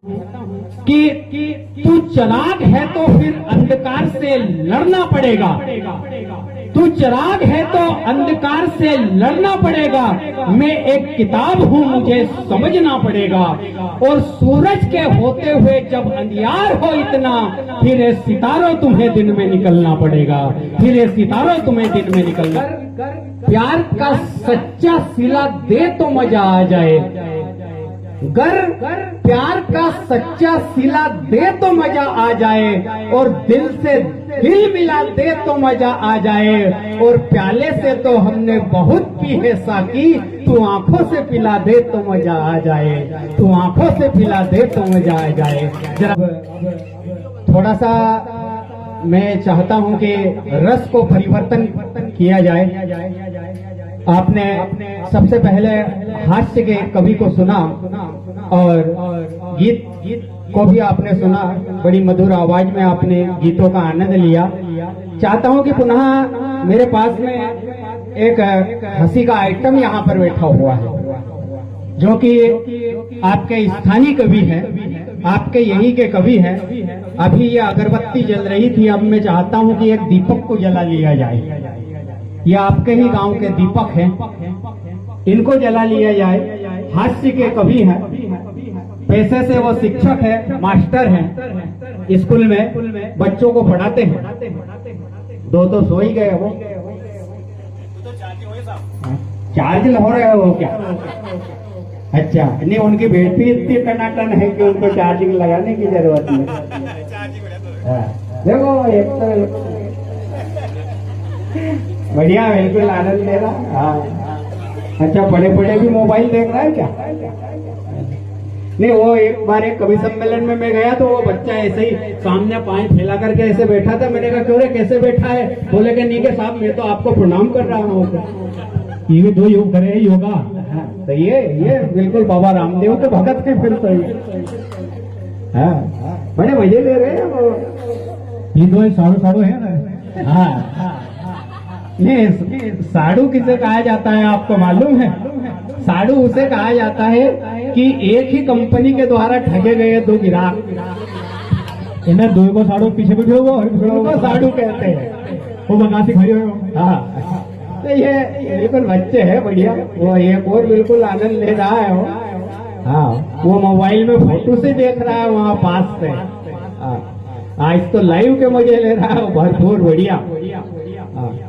कि तू चिराग है तो फिर अंधकार से लड़ना पड़ेगा, तू चिराग है तो अंधकार से लड़ना पड़ेगा। मैं एक किताब हूँ मुझे समझना पड़ेगा, और सूरज के होते हुए जब अंधियार हो इतना, फिर ये सितारों तुम्हें दिन में निकलना पड़ेगा, फिर ये सितारों तुम्हें दिन में निकलना। प्यार का सच्चा सिला दे तो मजा आ जाए, गर प्यार का सच्चा सिला दे तो मजा आ जाए, और दिल से दिल मिला दे तो मजा आ जाए। और प्याले से तो हमने बहुत पी है साकी, तू आंखों से पिला दे तो मजा आ जाए, तू आंखों से पिला दे तो मजा आ जाए। जरा थोड़ा सा मैं चाहता हूं कि रस को परिवर्तन किया जाए। आपने सबसे पहले हास्य के कवि को सुना और गीत को भी आपने सुना, बड़ी मधुर आवाज में आपने गीतों का आनंद लिया। चाहता हूं कि पुनः मेरे पास में एक हंसी का आइटम यहाँ पर बैठा हुआ है, जो कि आपके स्थानीय कवि है, आपके यहीं के कवि है। अभी ये अगरबत्ती जल रही थी, अब मैं चाहता हूं कि एक दीपक को जला लिया जाए। ये आपके ही गांव के दीपक हैं, इनको जला लिया जाए। हास्य के कवि हैं, पैसे से वो शिक्षक है, मास्टर हैं, स्कूल में बच्चों को पढ़ाते हैं। दो तो सो ही गए वो, चार्ज हो रहे हो क्या? अच्छा, नहीं उनकी बैटरी इतनी टनाटन है कि उनको चार्जिंग लगाने की जरूरत नहीं। देखो एक तो बढ़िया, बिल्कुल आनंद ले रहा। हाँ अच्छा, बड़े बड़े भी मोबाइल देख रहा है क्या? नहीं, वो एक बार एक कवि सम्मेलन में मैं गया तो वो बच्चा ऐसे ही सामने पांव फैला करके ऐसे बैठा था। मैंने कहा क्यों रे, कैसे बैठा है? बोले कि नहीं के साहब मैं तो आपको प्रणाम कर रहा हूँ। ये दो योग करे योगा। हाँ, तो ये बिल्कुल बाबा रामदेव के भगत के फिर तो हाँ, बड़े मजे ले रहे हैं वो। ये दो साड़ू है ना। हाँ नहीं, साड़ू किसे कहा जाता है आपको मालूम है? साड़ू उसे कहा जाता है कि एक ही कंपनी के द्वारा ठगे गए दो गिराक, इन्हें दो को साड़ू पीछे बैठे हुआ साड़ू कहते हैं। वो बनाती खड़ी हुई। हाँ तो ये बिल्कुल बच्चे है बढ़िया। वो एक और बिल्कुल आनंद ले रहा है वो। हाँ, वो मोबाइल में फोटो से देख रहा है वहाँ पास से। आज तो लाइव के मजे ले रहा है भरपूर बढ़िया।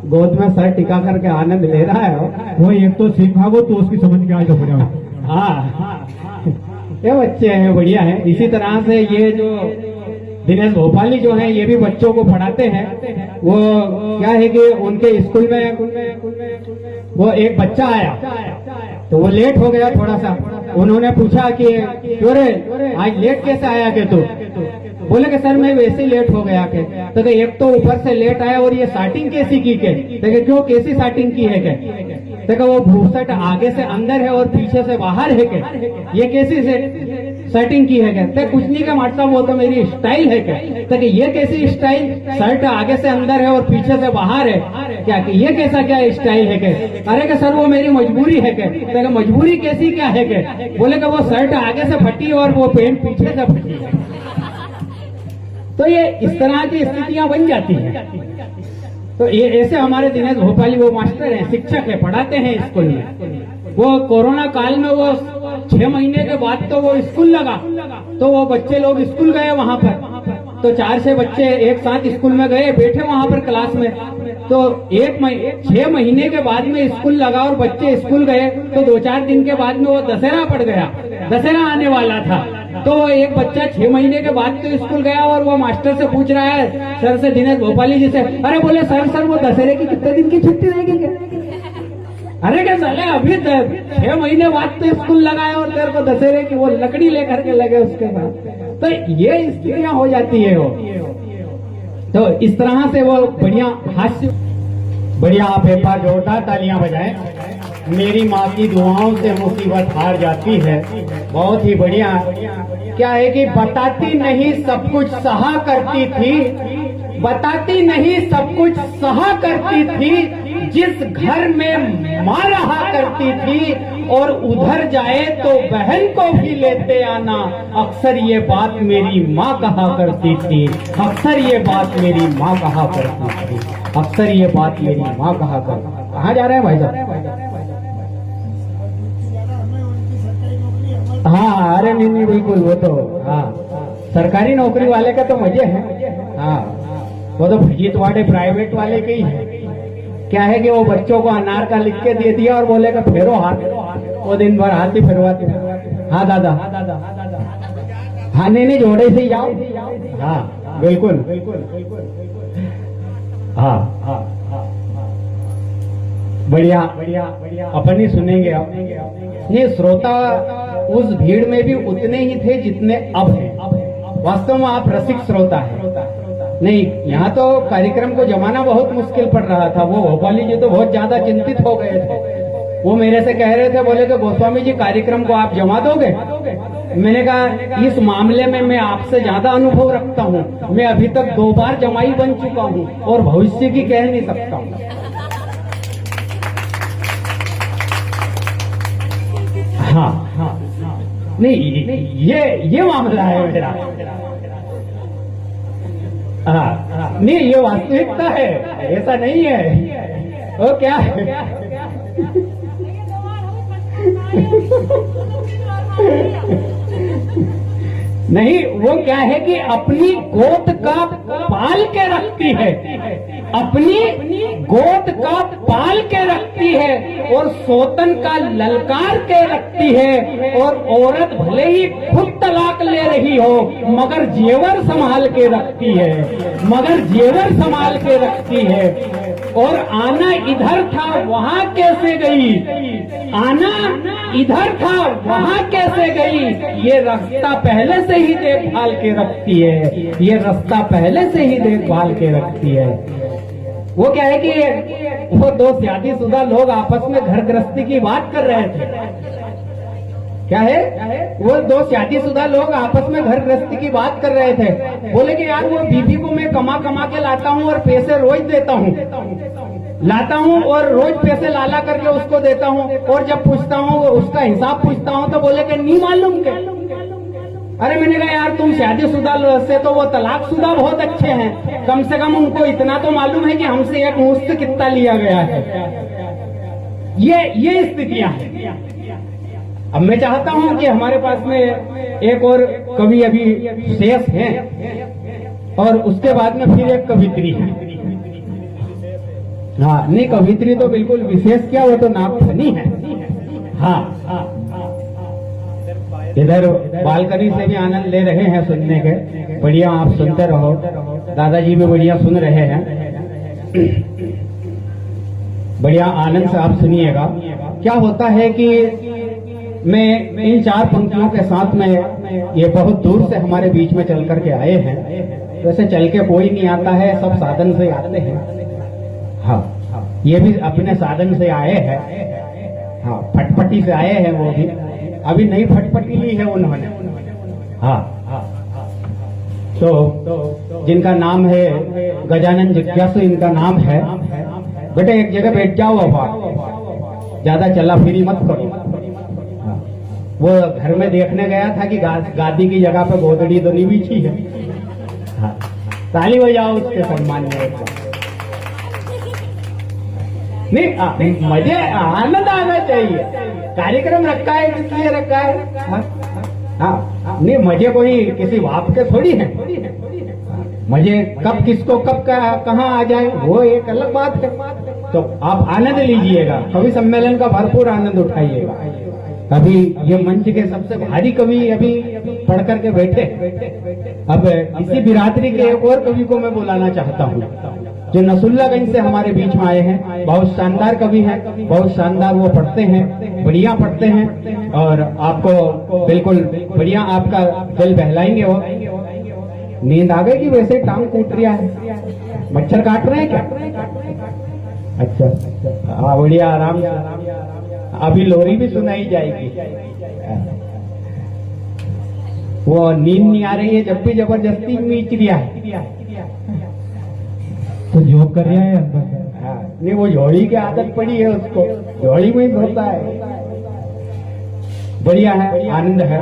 गोद में सर टिका करके आनंद ले रहा है वो। एक तो सीखा वो तो उसकी समझ के आज बढ़िया। हाँ ये बच्चे हैं बढ़िया है। इसी तरह से ये जो दिनेश भोपाली जो है ये भी बच्चों को पढ़ाते हैं। वो क्या है कि उनके स्कूल में वो एक बच्चा आया तो वो लेट हो गया थोड़ा सा। उन्होंने पूछा कि क्यों रे आज लेट कैसे आया के तू? बोले कि सर मैं वैसे ही लेट हो गया के। तो एक तो ऊपर से लेट आया और ये स्टार्टिंग कैसी की के? तो क्यों कैसी स्टार्टिंग की है के? तो वो भूसट आगे से अंदर है और पीछे से बाहर है के? ये कैसी सेटिंग की है क्या? कुछ नहीं का मतलब वो तो मेरी स्टाइल है क्या? तो ये कैसी स्टाइल? शर्ट आगे से अंदर है और पीछे से बाहर है क्या? कि ये कैसा क्या स्टाइल है क्या? अरे कि सर वो मेरी मजबूरी है क्या? तो मजबूरी कैसी क्या है क्या? बोले कि वो शर्ट आगे से फटी और वो पैंट पीछे से फटी। तो ये इस तरह की स्थितियां बन जाती हैं। तो ये ऐसे हमारे दिनेश भोपाली वो मास्टर हैं, शिक्षक है, पढ़ाते हैं स्कूल में। वो कोरोना काल में वो 6 महीने के बाद तो वो स्कूल लगा तो वो बच्चे लोग स्कूल गए वहां पर। तो 4-6 बच्चे एक साथ स्कूल में गए, बैठे वहां पर क्लास में। तो 6 महीने के बाद में स्कूल लगा और बच्चे स्कूल गए। तो 2-4 दिन के बाद में वो दशहरा पड़ गया, दशहरा आने वाला था। तो एक बच्चा 6 महीने के बाद तो स्कूल गया और वो मास्टर से पूछ रहा है, सर से, दिनेश भोपाली जी से, अरे बोले सर वो दशहरे की कितने दिन की छुट्टी रहेगी क्या? अरे क्या साले अभी 6 महीने बाद तो स्कूल लगाया और तेरे को दशहरे की वो लकड़ी लेकर के लगे उसके साथ। तो ये स्थितियां हो जाती है वो। तो इस तरह से वो बढ़िया हास्य, बढ़िया आप एक बार जोरदार तालियां बजाएं। मेरी माँ की दुआओं से मुसीबत हार जाती है। बहुत ही बढ़िया। क्या है कि बताती नहीं सब कुछ सहा करती थी, बताती नहीं सब कुछ सहा करती थी, जिस घर में माँ रहा करती थी और उधर जाए तो बहन को भी लेते आना। अक्सर ये बात मेरी माँ कहा करती थी, अक्सर ये बात मेरी माँ कहा करती थी, अक्सर ये बात मेरी माँ कहा करती। कहाँ जा रहे हैं भाई साहब? हाँ, अरे नहीं बिल्कुल, वो तो हाँ सरकारी नौकरी वाले का तो मजे है। हाँ, वो तो फजीतवाड़े प्राइवेट वाले के ही है। क्या है कि वो बच्चों को अनार का लिख के दे दिया और बोलेगा फेरो हाथ, वो दिन भर हाथ ही फिरवाते। हाँ दादा, हाँ नहीं जोड़े से ही जाओ। हाँ बिल्कुल, हाँ हाँ बढ़िया बढ़िया, अपन ही सुनेंगे अब। ये श्रोता उस भीड़ में भी उतने ही थे जितने अब हैं। वास्तव में आप रसिक श्रोता है। नहीं, यहाँ तो कार्यक्रम को जमाना बहुत मुश्किल पड़ रहा था। वो भोपाली जी तो बहुत ज्यादा चिंतित हो गए थे। वो मेरे से कह रहे थे, बोले कि गोस्वामी जी कार्यक्रम को आप जमा दोगे? मैंने कहा इस मामले में मैं आपसे ज्यादा अनुभव रखता हूँ। मैं अभी तक 2 बार जमाई बन चुका हूँ और भविष्य की कह नहीं सकता हूँ। हाँ हाँ, नहीं ये मामला है मेरा। हाँ नहीं, ये वास्तविकता है, ऐसा नहीं है। वो क्या है नहीं, वो क्या है कि अपनी गोद का पाल के रखती है, अपनी गोद का पाल के रखती है और सोतन का ललकार के रखती है। और औरत भले ही खुद तलाक ले रही हो मगर जेवर संभाल के रखती है, मगर जेवर संभाल के रखती है। और आना इधर था वहां कैसे गई, आना इधर था वहां कैसे गई, ये रास्ता पहले से ही देखभाल के रखती है, ये रास्ता पहले से ही देखभाल के रखती है। वो क्या है कि वो 2 शादीशुदा लोग आपस में घर गृहस्थी की बात कर रहे थे। क्या है, वो 2 शादीशुदा लोग आपस में घर गृहस्थी की बात कर रहे थे। बोले कि यार वो बीबी को मैं कमा के लाता हूँ और पैसे रोज देता हूँ, लाता हूँ और रोज पैसे लाला करके उसको देता हूँ। और जब पूछता हूँ उसका हिसाब पूछता हूँ तो बोले कि नहीं मालूम के। अरे मैंने कहा यार तुम शादीशुदा से तो वो तलाकशुदा बहुत अच्छे हैं, कम से कम उनको इतना तो मालूम है कि हमसे एक मुश्त कितना लिया गया है। ये स्थितियां हैं। अब मैं चाहता हूं कि हमारे पास में एक और कवि अभी शेष हैं और उसके बाद में फिर एक कवित्री है। हाँ नहीं, कवित्री तो बिल्कुल विशेष क्या, वो तो नागफनी है। हाँ, इधर बालकनी से भी आनंद ले रहे हैं सुनने के। बढ़िया, आप सुनते रहो, दादाजी भी बढ़िया सुन रहे हैं। बढ़िया आनंद से आप सुनिएगा। क्या होता है कि मैं इन 4 पंक्तियों के साथ में, ये बहुत दूर से हमारे बीच में चल करके आए हैं। वैसे चल के कोई नहीं आता है, सब साधन से आते हैं। हाँ, ये भी अपने साधन से आए हैं। हाँ, फटपटी से आए हैं वो भी, अभी नई फटपटी ली है उन्होंने। हाँ, तो जिनका नाम है गजानन जिज्ञासु, इनका नाम है। बेटे एक जगह बैठ जाओ, अब ज्यादा चला फिरी मत करो। वो घर में देखने गया था कि गादी की जगह पे गोदड़ी तो नहीं बिछी है। हाँ, ताली बजाओ उसके सम्मान में। नहीं, मजे आनंद आना चाहिए। कार्यक्रम रखा है इसलिए रखा है। हाँ, नहीं मजे कोई किसी बाप के थोड़ी है। मजे कब किसको कब कहाँ आ जाए वो एक अलग बात है। तो आप आनंद लीजिएगा, कवि सम्मेलन का भरपूर आनंद उठाइएगा। अभी ये मंच के सबसे भारी कवि अभी पढ़ करके बैठे। अब इसी बिरादरी के एक और कवि को मैं बुलाना चाहता हूँ जो नसुल्लागंज से हमारे बीच में आए हैं। बहुत शानदार कवि हैं, बहुत शानदार वो पढ़ते हैं, बढ़िया पढ़ते हैं और आपको बिल्कुल बढ़िया आपका दिल बहलाएंगे। वो नींद आ गई कि वैसे ही टांग कूट रहा है, मच्छर काट रहे हैं क्या? अच्छा, हाँ बढ़िया, आराम से। अभी लोरी भी सुनाई जाएगी। वो नींद नहीं आ रही है, जब भी जबरदस्ती मीच रिया है तो जॉब कर रहा है अंदर। नहीं, वो झोड़ी की आदत पड़ी है उसको, झोड़ी में ही सोता है। बढ़िया है, आनंद है।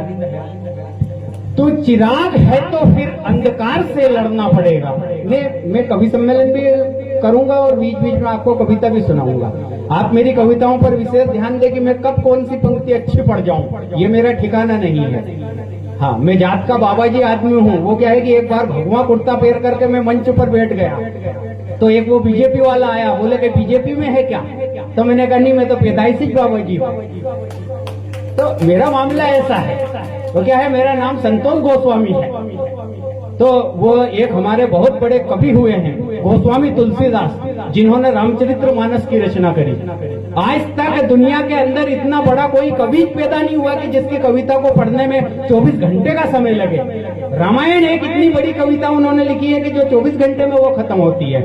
तो चिराग है तो फिर अंधकार से लड़ना पड़ेगा। मैं कवि सम्मेलन भी करूंगा और बीच बीच में आपको कविता भी सुनाऊंगा। आप मेरी कविताओं पर विशेष ध्यान दें कि मैं कब कौन सी पंक्ति अच्छी पढ़ जाऊं, ये मेरा ठिकाना नहीं है। हाँ, मैं जात का बाबा जी आदमी हूँ। वो क्या है कि एक बार भगवा कुर्ता पहन करके मैं मंच पर बैठ गया, तो एक वो बीजेपी वाला आया, बोले कि बीजेपी में है क्या? तो मैंने कहा नहीं, मैं तो पैदाइशी बाबा जी हूँ। तो मेरा मामला ऐसा है। तो क्या है, मेरा नाम संतोष गोस्वामी है। तो वो एक हमारे बहुत बड़े कवि हुए हैं गोस्वामी तुलसीदास, जिन्होंने रामचरितमानस की रचना करी। आज तक दुनिया के अंदर इतना बड़ा कोई कवि पैदा नहीं हुआ कि जिसकी कविता को पढ़ने में 24 घंटे का समय लगे। रामायण एक इतनी बड़ी कविता उन्होंने लिखी है कि जो 24 घंटे में वो खत्म होती है।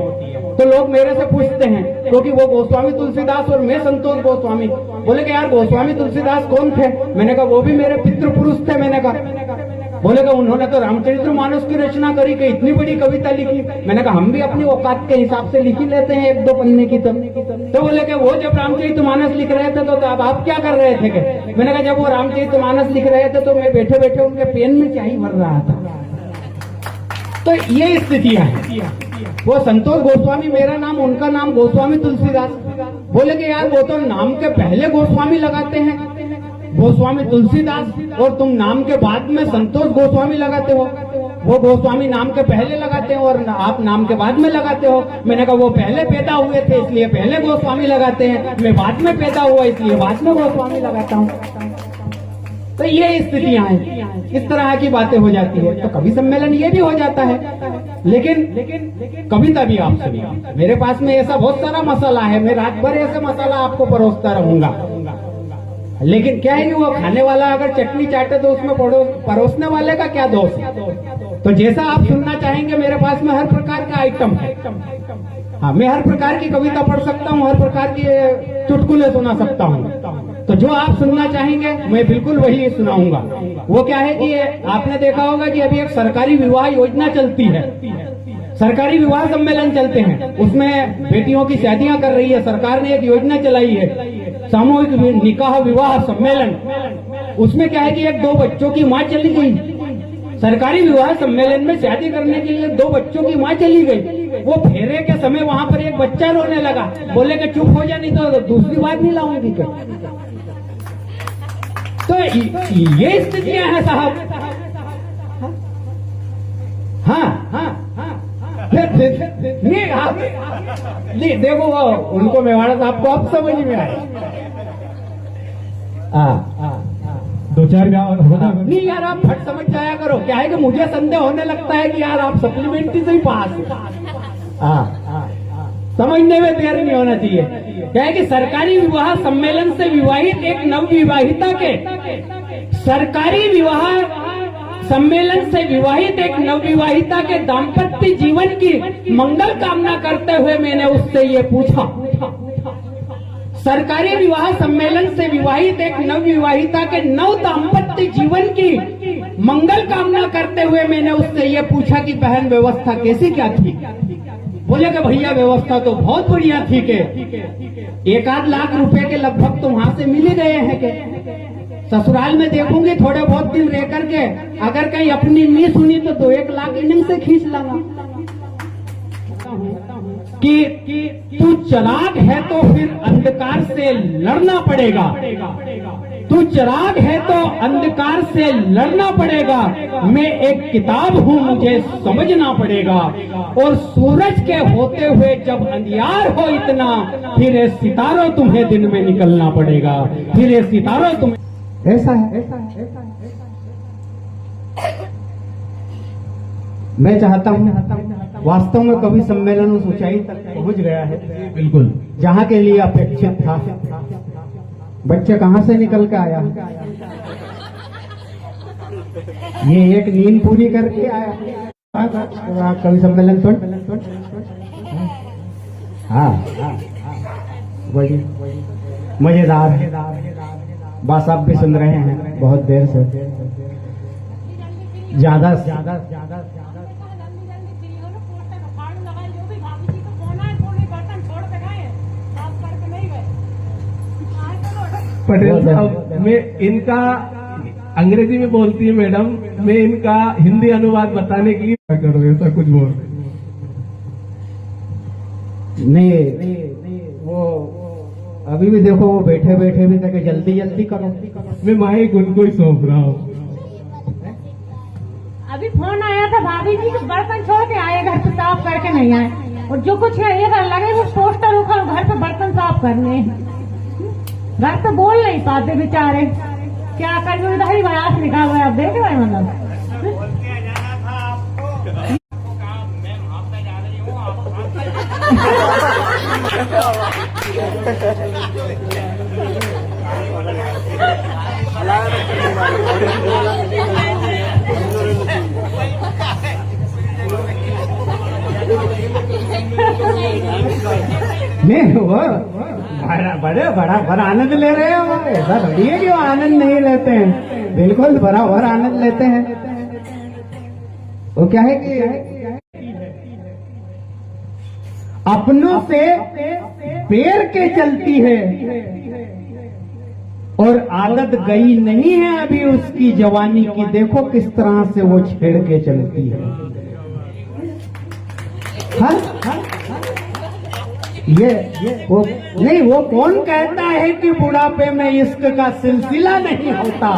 तो लोग मेरे से पूछते हैं, क्योंकि वो गोस्वामी तुलसीदास और मैं संतोष गोस्वामी, बोले कि यार गोस्वामी तुलसीदास कौन थे? मैंने कहा वो भी मेरे पितृपुरुष थे। मैंने कहा, बोले कि उन्होंने तो रामचरितमानस की रचना करी, कि इतनी बड़ी कविता लिखी। मैंने कहा हम भी अपनी औकात के हिसाब से लिखी लेते हैं 1-2 पन्ने की। तो बोले कि वो जब रामचरितमानस लिख रहे थे तो अब आप क्या कर रहे थे? मैंने कहा जब वो रामचरितमानस लिख रहे थे तो मैं बैठे बैठे उनके पेन में चाय भर रहा था। तो ये स्थितियां हैं। वो संतोष गोस्वामी मेरा नाम, उनका नाम गोस्वामी तुलसीदास। बोले कि यार वो तो नाम के पहले गोस्वामी लगाते हैं, गोस्वामी तुलसीदास, और तुम नाम के बाद में संतोष गोस्वामी लगाते हो। वो गोस्वामी नाम के पहले लगाते हो और आप नाम के बाद में लगाते हो। मैंने कहा वो पहले पैदा हुए थे इसलिए पहले गोस्वामी लगाते हैं, मैं बाद में पैदा हुआ इसलिए बाद में गोस्वामी लगाता हूँ। तो ये स्थितियां हैं, इस तरह की बातें हो जाती है। तो कवि सम्मेलन ये भी हो जाता है, लेकिन कविता भी आप सुनिए। मेरे पास में ऐसा बहुत सारा मसाला है, मैं रात भर ऐसे मसाला आपको परोसता रहूंगा। लेकिन क्या है कि वो खाने वाला अगर चटनी चाटे तो उसमें परोसने वाले का क्या दोष है? तो जैसा आप सुनना चाहेंगे, मेरे पास में हर प्रकार का आइटम है। हाँ, मैं हर प्रकार की कविता पढ़ सकता हूँ, हर प्रकार के चुटकुले सुना सकता हूँ। तो जो आप सुनना चाहेंगे मैं बिल्कुल वही सुनाऊंगा। वो क्या है कि आपने देखा होगा कि अभी एक सरकारी विवाह योजना चलती है, सरकारी विवाह सम्मेलन चलते हैं, उसमें बेटियों की शादियां कर रही है। सरकार ने एक योजना चलाई है, सामूहिक निकाह विवाह सम्मेलन। उसमें क्या है कि 1-2 बच्चों की माँ चली गई। सरकारी विवाह सम्मेलन में शादी करने के लिए 2 बच्चों की माँ चली गई। वो फेरे के समय वहां पर एक बच्चा रोने लगा, बोले कि चुप हो जा नहीं तो दूसरी बार नहीं लाऊंगी। तो ये स्थितियां हैं साहब। हाँ, नहीं आप नहीं देखो, वो उनको मेवाड़ा साहब को अब समझ में आए। 2-4 होता नहीं यार, आप फट समझ जाया करो। क्या है कि मुझे संदेह होने लगता है कि यार आप सप्लीमेंट्री से ही पास। समझने में देर नहीं होना चाहिए। क्या है कि सरकारी विवाह सम्मेलन से विवाहित एक नवविवाहिता के, सरकारी विवाह सम्मेलन से विवाहित एक नवविवाहिता के दाम्पत्य जीवन की मंगल कामना करते हुए मैंने उससे ये पूछा। सरकारी विवाह सम्मेलन से विवाहित एक नवविवाहिता के नव दाम्पत्य जीवन की मंगल कामना करते हुए मैंने उससे ये पूछा कि बहन व्यवस्था कैसी क्या थी? बोले कि भैया व्यवस्था तो बहुत बढ़िया थी के 1-8 लाख रुपए के लगभग तो वहां से मिल ही गए हैं के ससुराल में देखूंगी थोड़े बहुत दिन रह करके, अगर कहीं अपनी नहीं सुनी तो 2-1 लाख इनिंग से खींच लाऊंगा। कि तू चिराग है तो फिर अंधकार से लड़ना पड़ेगा, तू चिराग है तो अंधकार से लड़ना पड़ेगा। मैं एक किताब हूँ मुझे समझना पड़ेगा, और सूरज के होते हुए जब अंधियार हो इतना, फिर ये सितारों तुम्हें दिन में निकलना पड़ेगा, फिर ये सितारों तुम्हें। ऐसा है। मैं चाहता हूँ वास्तव में कवि सम्मेलन उस ऊंचाई तक पहुंच गया है, बिल्कुल जहाँ के लिए अपेक्षित था। बच्चे कहाँ से निकल के आया, ये एक नींद पूरी करके आया। कवि सम्मेलन सुन, हाँ वही मजेदार है। बस आप भी सुन रहे हैं बहुत देर से, ज्यादा पटेल साहब, मैं इनका अंग्रेजी में बोलती है मैडम, मैं इनका हिंदी अनुवाद बताने के लिए क्या करो, ऐसा कुछ बोल नहीं वो अभी भी देखो वो बैठे बैठे भी तक जल्दी जल्दी करो। मैं माइक उनको ही सौंप रहा हूँ। अभी फोन आया था भाभी जी कि बर्तन छोड़ के आए, घर पे साफ करके नहीं आए, और जो कुछ है ये लगे वो पोस्टर उखड़ घर पे बर्तन साफ करने, घर पे बोल नहीं पाते बेचारे, क्या कर उधर ही बयास लिखा हुआ है, आप देखे भाई मतलब। नहीं वो बड़ा आनंद ले रहे हो, ऐसा थोड़ी है कि वो आनंद नहीं लेते हैं, बिल्कुल बराबर आनंद लेते हैं। वो क्या है कि अपनों से बेर के चलती है और आदत गई नहीं है अभी उसकी जवानी की, देखो किस तरह से वो छेड़ के चलती है। ये वो नहीं, वो कौन कहता है कि बुढ़ापे में इश्क का सिलसिला नहीं होता?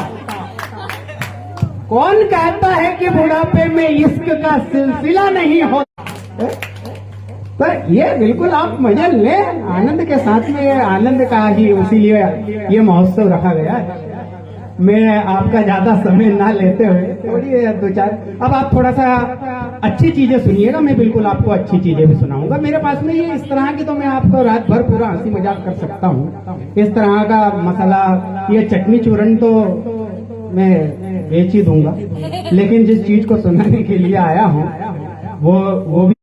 कौन कहता है कि बुढ़ापे में इश्क का सिलसिला नहीं होता? पर ये बिल्कुल आप मजा लें आनंद के साथ में, ये आनंद का ही इसीलिए ये महोत्सव रखा गया है। मैं आपका ज्यादा समय ना लेते हुए थोड़ी दो चार, अब आप थोड़ा सा अच्छी चीजें सुनिएगा, मैं बिल्कुल आपको अच्छी चीजें भी सुनाऊंगा। मेरे पास में ये इस तरह की तो मैं आपको रात भर पूरा हंसी मजाक कर सकता हूँ। इस तरह का मसाला, ये चटनी चूरन तो मैं बेच ही दूंगा, लेकिन जिस चीज को सुनाने के लिए आया हूँ वो भी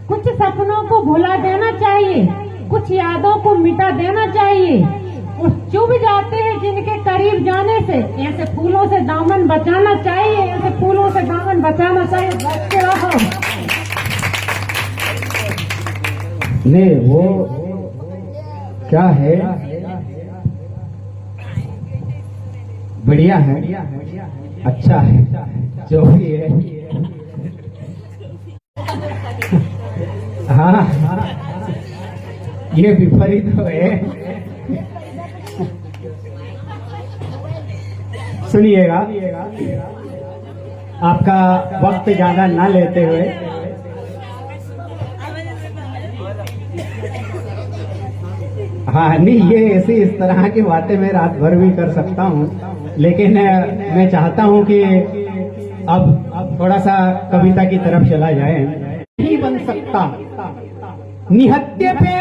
कुछ सपनों को भुला देना चाहिए, कुछ यादों को मिटा देना चाहिए, वो चुभ जाते हैं जिनके करीब जाने से, ऐसे फूलों से दामन बचाना चाहिए, ऐसे फूलों से दामन बचाना चाहिए। बचते रहो। नहीं वो क्या है, बढ़िया है, अच्छा है, जो भी है। हाँ ये विपरीत है। सुनिएगा, आपका वक्त ज्यादा ना लेते हुए हाँ नहीं, ये ऐसी इस तरह की बातें मैं रात भर भी कर सकता हूँ, लेकिन मैं चाहता हूँ कि अब थोड़ा सा कविता की तरफ चला जाए। नहीं बन सकता निहत्थे पे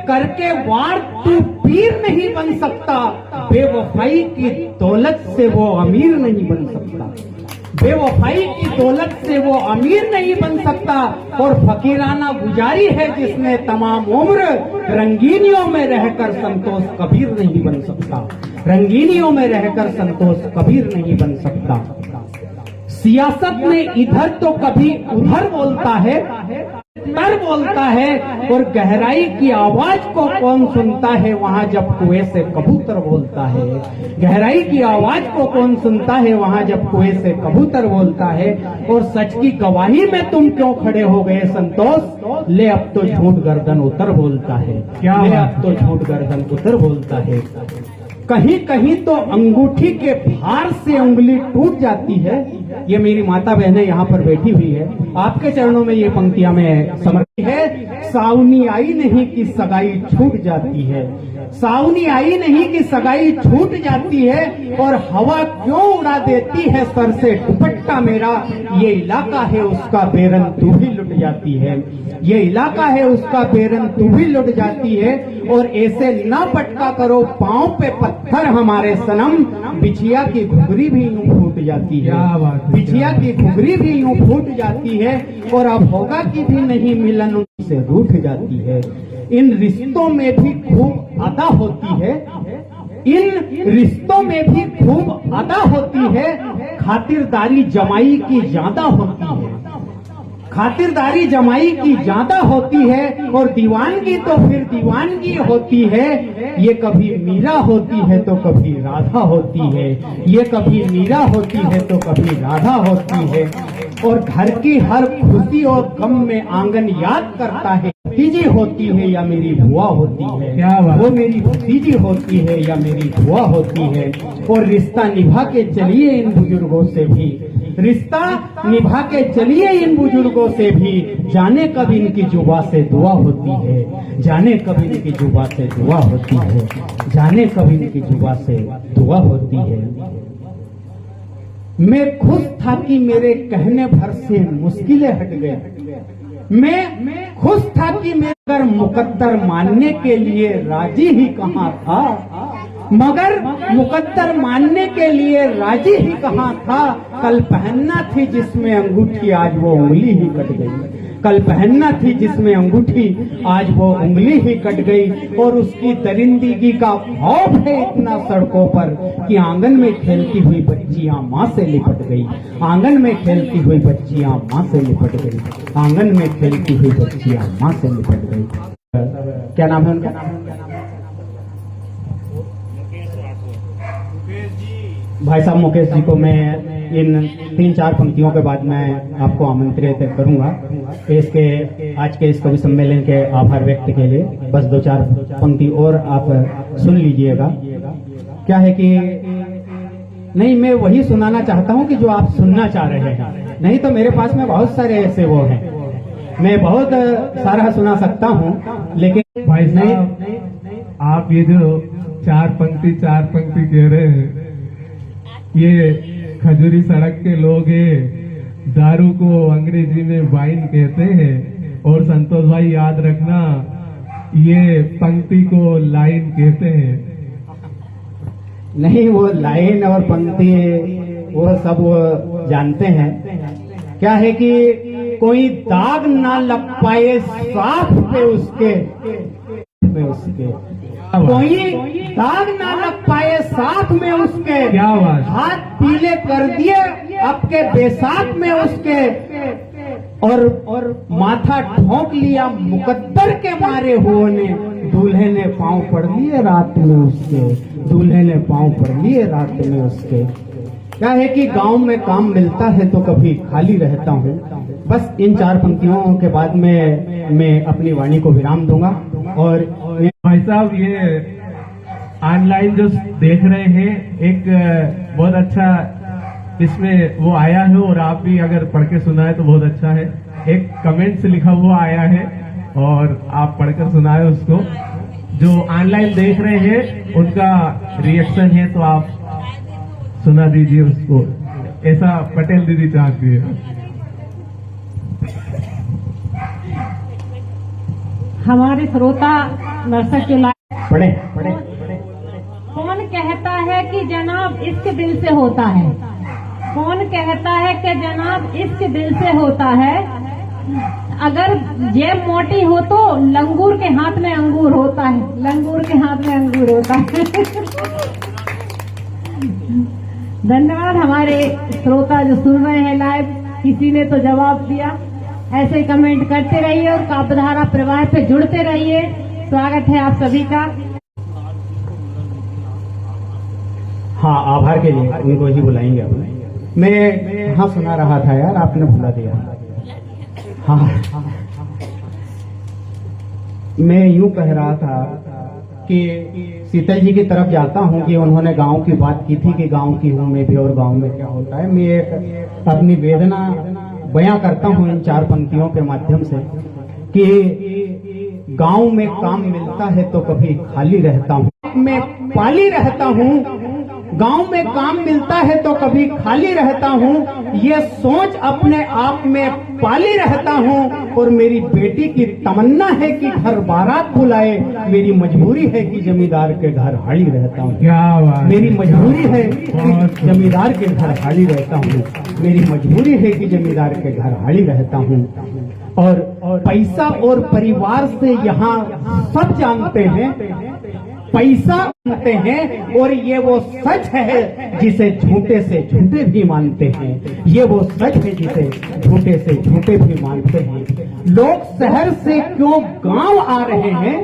करके वार तू पीर नहीं बन सकता, बेवफाई की दौलत से वो अमीर नहीं बन सकता, बेवफाई की दौलत से वो अमीर नहीं बन सकता। और फकीराना गुजारी है जिसने तमाम उम्र, रंगीनियों में रहकर संतोष कबीर नहीं बन सकता, रंगीनियों में रहकर संतोष कबीर नहीं बन सकता। सियासत में इधर तो कभी उधर बोलता है, तर बोलता है, और गहराई की आवाज को कौन सुनता है वहां जब कुएं से कबूतर बोलता है, गहराई की आवाज को कौन सुनता है वहां जब कुएं से कबूतर बोलता है। और सच की गवाही में तुम क्यों खड़े हो गए संतोष, ले अब तो झूठ गर्दन उतर बोलता है, क्या ले अब तो झूठ गर्दन उतर बोलता है। कहीं कहीं तो अंगूठी के भार से उंगली टूट जाती है। ये मेरी माता बहनें यहाँ पर बैठी हुई है, आपके चरणों में ये पंक्तियां मैं समर्पित है। सावनी आई नहीं कि सगाई छूट जाती है, सावनी आई नहीं कि सगाई छूट जाती है, और हवा क्यों उड़ा देती है सर से दुपट्टा मेरा, ये इलाका है उसका बेरन तू भी लुट जाती है, ये इलाका है उसका बेरन तू भी लुट जाती है। और ऐसे ना पटका करो पांव पे पत्थर हमारे सनम, बिछिया की घुघरी भी यूं फूट जाती है, बिछिया की घुघरी भी यूं फूट जाती है, और अब होगा कि भी नहीं मिलन से रूठ जाती है। इन रिश्तों में भी खूब अदा होती है, इन रिश्तों में भी खूब अदा होती है, खातिरदारी जमाई की ज्यादा होती है, खातिरदारी जमाई की ज्यादा होती है, और दीवानगी तो फिर दीवानगी होती है। ये कभी मीरा होती है तो कभी राधा होती है, ये कभी मीरा होती है तो कभी राधा होती है। और घर की हर खुशी और गम में आंगन याद करता है, भतीजी होती है या मेरी बुआ होती है, क्या बात। वो मेरी भतीजी होती है या मेरी बुआ होती है। और रिश्ता निभा के चलिए इन बुजुर्गों से भी, रिश्ता निभा के चलिए इन बुजुर्गों से भी, जाने कब इनकी जुबा से दुआ होती है, जाने कब इनकी जुबा से दुआ होती है, जाने कब इनकी जुबा से दुआ होती है। मैं खुश था कि मेरे कहने भर से मुश्किलें हट गई, मैं खुश था कि मगर मुकद्दर मानने के लिए राजी ही कहाँ था, मगर मुकद्दर मानने के लिए राजी ही कहाँ था। कल पहनना थी जिसमें अंगूठी आज वो उंगली ही कट गई, कल पहनना थी जिसमें अंगूठी आज वो उंगली ही कट गई। और उसकी दरिंदगी का खौफ है इतना सड़कों पर कि आंगन में खेलती हुई बच्चियां माँ से लिपट गई, आंगन में खेलती हुई बच्चियां माँ से लिपट गई, आंगन में खेलती हुई बच्चियां माँ से लिपट गई। क्या नाम है उनका? भाई साहब मुकेश जी को मैं इन 3-4 पंक्तियों के बाद मैं आपको आमंत्रित करूंगा इसके आज के इस कवि सम्मेलन के आभार व्यक्त के लिए। बस 2-4 पंक्ति और आप सुन लीजिएगा। क्या है कि नहीं, मैं वही सुनाना चाहता हूं कि जो आप सुनना चाह रहे हैं, नहीं तो मेरे पास में बहुत सारे ऐसे वो हैं, मैं बहुत सारा सुना सकता हूं, लेकिन भाई साहब आप ये जो 4 पंक्ति कह रहे हैं, ये खजूरी सड़क के लोग हैं, दारू को अंग्रेजी में वाइन कहते हैं। और संतोष भाई याद रखना, ये पंक्ति को लाइन कहते हैं। नहीं, वो लाइन और पंक्ति वो सब वो जानते हैं। क्या है कि कोई दाग ना लग पाए साफ पे उसके, कोई दाग ना लग पाए साथ में उसके, क्या बात। हाथ पीले कर दिए आपके बेसाख में उसके, और माथा ठोक लिया मुकद्दर के मारे हुए ने, दूल्हे ने पांव पड़ लिए रात में उसके, दूल्हे ने पांव पड़ लिए रात में उसके। क्या है कि गांव में काम मिलता है तो कभी खाली रहता हूँ। बस इन 4 पंक्तियों के बाद में मैं अपनी वाणी को विराम दूंगा। और भाई साहब ये ऑनलाइन जो देख रहे हैं, एक बहुत अच्छा इसमें वो आया है, और आप भी अगर पढ़ के सुनाए तो बहुत अच्छा है। एक कमेंट से लिखा हुआ आया है और आप पढ़कर सुनाए उसको। जो ऑनलाइन देख रहे हैं उनका रिएक्शन है तो आप सुना दीजिए उसको, ऐसा पटेल दीदी चाहती है। हमारे श्रोता दर्शक जो पढ़े कौन कहता है कि जनाब इश्क दिल से होता है, कौन कहता है कि जनाब इश्क दिल से होता है। अगर जेब मोटी हो तो लंगूर के हाथ में अंगूर होता है, लंगूर के हाथ में अंगूर होता है। धन्यवाद हमारे श्रोता जो सुन रहे हैं लाइव, किसी ने तो जवाब दिया। ऐसे ही कमेंट करते रहिए और काव्यधारा प्रवाह पे जुड़ते रहिए। स्वागत है आप सभी का। हाँ, आभार के लिए उनको ही बुलाएंगे आप। मैं हाँ सुना रहा था यार, आपने भुला दिया। हाँ, मैं यूं कह रहा था कि शीतल जी की तरफ जाता हूं कि उन्होंने गांव की बात की थी कि गांव की हूं मैं भी और गांव में क्या होता है। मैं एक अपनी वेदना बयां करता हूं इन 4 पंक्तियों के माध्यम से कि गांव में काम मिलता है तो कभी खाली रहता हूं, मैं पाली रहता हूं। गांव में काम मिलता है तो कभी खाली रहता हूँ, ये सोच अपने आप में पाली रहता हूँ। और मेरी बेटी की तमन्ना है कि घर बारात बुलाए, मेरी मजबूरी है कि जमींदार के घर हाली रहता हूँ। क्या बात, मेरी मजबूरी है कि जमींदार के घर हाली रहता हूँ, मेरी मजबूरी है कि जमींदार के घर हाली रहता हूँ। और पैसा और परिवार से यहाँ सब जानते हैं, पैसा मानते हैं, और ये वो सच है जिसे झूठे से झूठे भी मानते हैं। ये वो सच है जिसे झूठे से झूठे भी मानते हैं। लोग शहर से क्यों गांव आ रहे हैं,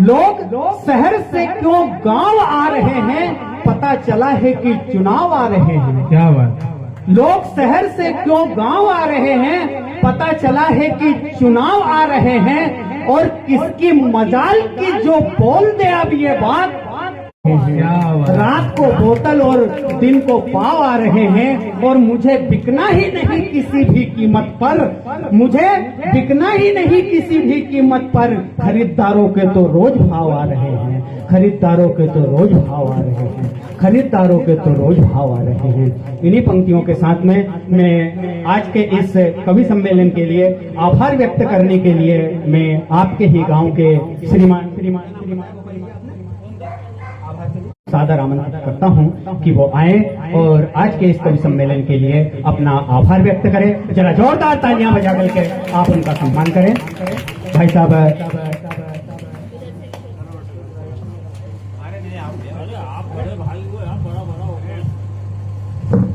लोग शहर से क्यों गांव आ रहे हैं, पता चला है कि चुनाव आ रहे हैं। क्या बात। लोग शहर से क्यों गांव आ रहे हैं, पता चला है कि चुनाव आ रहे हैं। और किसकी मजाल की जो बोल दे अब ये बात, रात को बोतल और दिन को पाव आ रहे हैं। और मुझे बिकना ही नहीं किसी भी कीमत पर, मुझे बिकना ही नहीं किसी भी कीमत पर। खरीदारों के तो रोज भाव आ रहे हैं, खरीदारों के तो रोज भाव आ रहे हैं, खरीदारों के तो रोज भाव आ रहे हैं। इन्हीं पंक्तियों के साथ में मैं आज के इस कवि सम्मेलन के लिए आभार व्यक्त करने के लिए मैं आपके ही गांव के श्रीमान सादर आमंत्रित करता हूं कि वो आए और आज के इस कवि सम्मेलन के लिए अपना आभार व्यक्त करें। जरा जोरदार तालियां बजा करके आप उनका सम्मान करें। भाई साहब,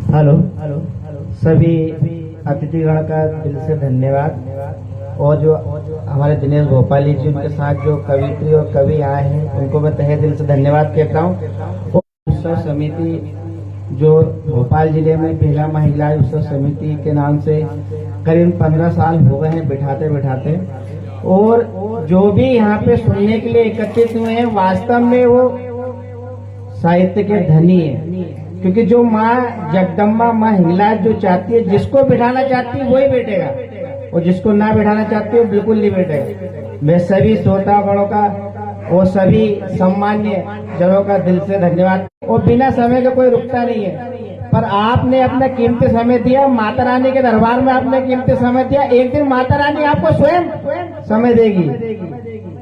हेलो सभी अतिथिगण का दिल से धन्यवाद। और जो हमारे दिनेश भोपाली जी, उनके साथ जो कवित्री और कवि आए हैं, उनको मैं तहे दिल से धन्यवाद कहता हूँ। उत्सव समिति जो भोपाल जिले में पहला महिला उत्सव समिति के नाम से करीब 15 साल हो गए हैं बिठाते बिठाते। और जो भी यहाँ पे सुनने के लिए एकत्रित हुए हैं, वास्तव में वो साहित्य के धनी है। क्योंकि जो माँ जगदम्बा, माँ हिंगलाज जो चाहती है, जिसको बिठाना चाहती है वही बैठेगा, और जिसको ना बिठाना चाहती है बिल्कुल नहीं बैठेगा। मैं सभी श्रोतागणों का और सभी सम्मान्य जनों का दिल से धन्यवाद। और बिना समय का कोई रुकता नहीं है, पर आपने अपना कीमती समय दिया, माता रानी के दरबार में आपने कीमती समय दिया। एक दिन माता रानी आपको स्वयं समय देगी,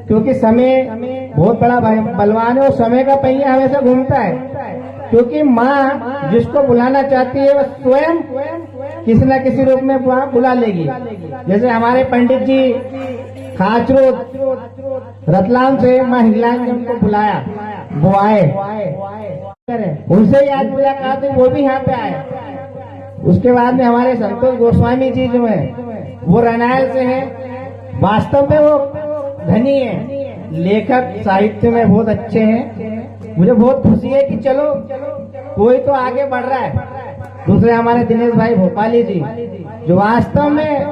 क्योंकि समय बहुत बड़ा बलवान है और समय का पहिया हमेशा घूमता है। क्योंकि माँ जिसको बुलाना चाहती है वह स्वयं किसी न किसी रूप में बुला लेगी। जैसे हमारे पंडित जी खाचरो रतलाम से माँ हिंगलाज ने उनको बुलाया, वो आए, उनसे याद मुलाकात हुई, वो भी यहाँ पे आए। उसके बाद में हमारे संतोष गोस्वामी जी जो है वो रनायल से हैं। वास्तव में वो धनी है, लेखक साहित्य में बहुत अच्छे हैं। मुझे बहुत खुशी है कि चलो कोई तो आगे बढ़ रहा है। दूसरे हमारे दिनेश भाई भोपाली जी, जो वास्तव में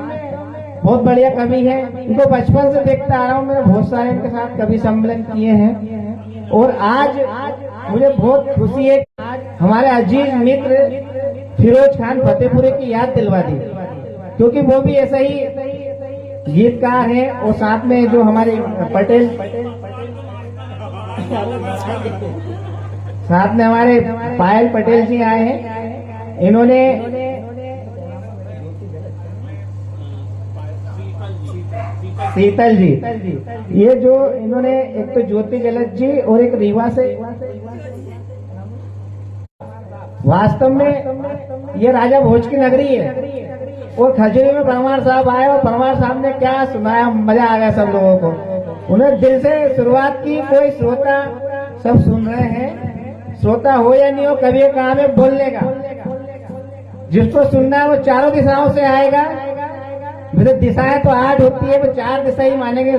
बहुत बढ़िया कवि है। इनको बचपन से देखता आ रहा हूँ, मैंने बहुत सारे इनके साथ कवि सम्मेलन किए हैं। और आज मुझे बहुत खुशी है हमारे अजीज मित्र फिरोज खान फतेहपुरी की याद दिलवा दी, क्योंकि वो भी ऐसा ही गीतकार है। और साथ में जो हमारे पटेल, साथ में हमारे पायल पटेल जी आए हैं। इन्होंने शीतल जी, ये जो इन्होंने एक तो ज्योति जलद जी और एक रीवा से, वास्तव में ये राजा भोज की नगरी है। और खजूरी में परमार साहब आए और परमार साहब ने क्या सुनाया, मजा आ गया सब लोगों को। उन्हें दिल से शुरुआत की। कोई श्रोता सब सुन रहे हैं, श्रोता हो या नहीं हो, कभी काम है बोलने का। जिसको सुनना है वो चारों दिशाओं से आएगा। मतलब दिशाएं तो 8 होती है, वो 4 दिशा ही मानेंगे,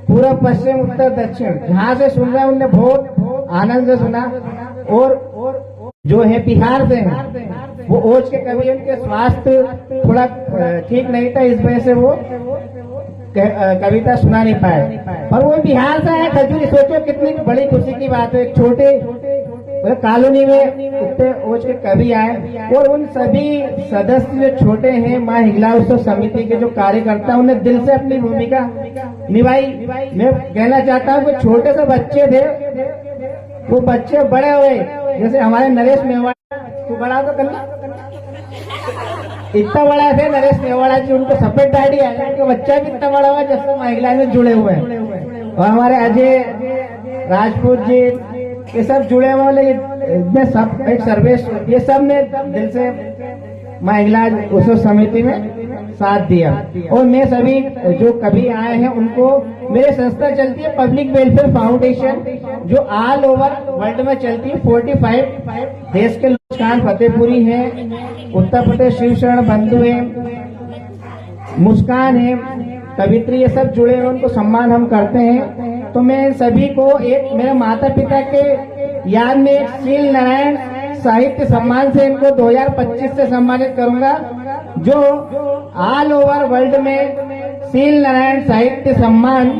पूर्व पश्चिम उत्तर दक्षिण। जहाँ से सुन रहे हैं उनने बहुत आनंद से सुना। और जो है बिहार से हैं, वो ओज के कवि, उनके स्वास्थ्य थोड़ा ठीक नहीं था, इस वजह से वो कविता सुना नहीं पाए, पर वो बिहार से है। खजूरी, सोचो कितनी बड़ी खुशी की बात है। छोटे कॉलोनी में इतने ओज के कवि आए। और उन सभी सदस्य जो छोटे हैं, माँ हिंगलाज उत्सव समिति के जो कार्यकर्ता, उन्हें दिल से अपनी भूमिका निभाई। मैं कहना चाहता हूँ कि छोटे से बच्चे थे, वो बच्चे बड़े हुए। जैसे हमारे नरेश मेवाड़ा, तू बड़ा तो करना, इतना बड़ा थे नरेश मेवाड़ा जी, उनको सफेद दाढ़ी है, उनका बच्चा भी इतना बड़ा हुआ जैसे महिला में जुड़े हुए हैं। और हमारे अजय राजपूत जी, ये सब जुड़े हुए। इतने सब एक सर्वेश, ये सब ने दिल से माँ हिंगलाज उत्सव समिति में साथ दिया। और मैं सभी जो कभी आए हैं उनको, मेरी संस्था चलती है पब्लिक वेलफेयर फाउंडेशन, जो ऑल ओवर वर्ल्ड में चलती है। 45 देश के मुस्कान फतेहपुरी है, उत्तर प्रदेश शिव शरण बंधु है, मुस्कान है, कवित्री, ये सब जुड़े हुए, उनको सम्मान हम करते हैं। तो मैं सभी को एक मेरे माता पिता के याद में एक शील नारायण साहित्य सम्मान से इनको 2025 से सम्मानित करूंगा, जो ऑल ओवर वर्ल्ड में शील नारायण साहित्य सम्मान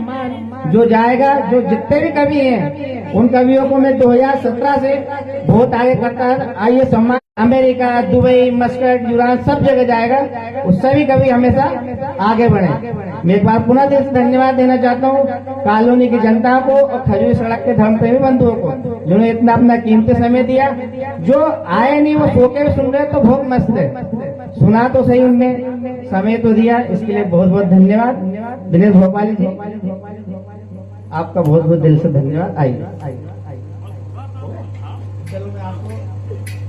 जो जाएगा, जो जितने भी कवि हैं उन कवियों को मैं 2017 से बहुत आगे करता है। आइए सम्मान अमेरिका, दुबई, मस्कट, यूरोप सब जगह जाएगा, उस सभी कवि हमेशा आगे बढ़े। मैं एक बार पुनः दिल से धन्यवाद देना चाहता हूँ कॉलोनी की जनता को और खजूरी सड़क के धर्म प्रेमी बंधुओं को, जिन्होंने इतना अपना कीमती समय दिया। जो आए नहीं वो सो के भी सुन रहे तो बहुत मस्त है, सुना तो सही, उनने समय तो दिया, इसके लिए बहुत बहुत धन्यवाद। दिनेश भोपाली जी, आपका बहुत बहुत दिल से धन्यवाद। आइए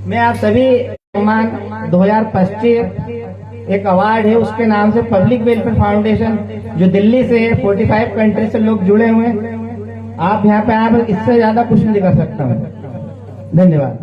मैं आप सभी सम्मान 2025 एक अवार्ड है, उसके नाम से पब्लिक वेलफेयर फाउंडेशन जो दिल्ली से 45 कंट्री से लोग जुड़े हुए हैं, आप यहाँ पे आए, इससे ज्यादा कुछ नहीं कर सकता हूँ। धन्यवाद।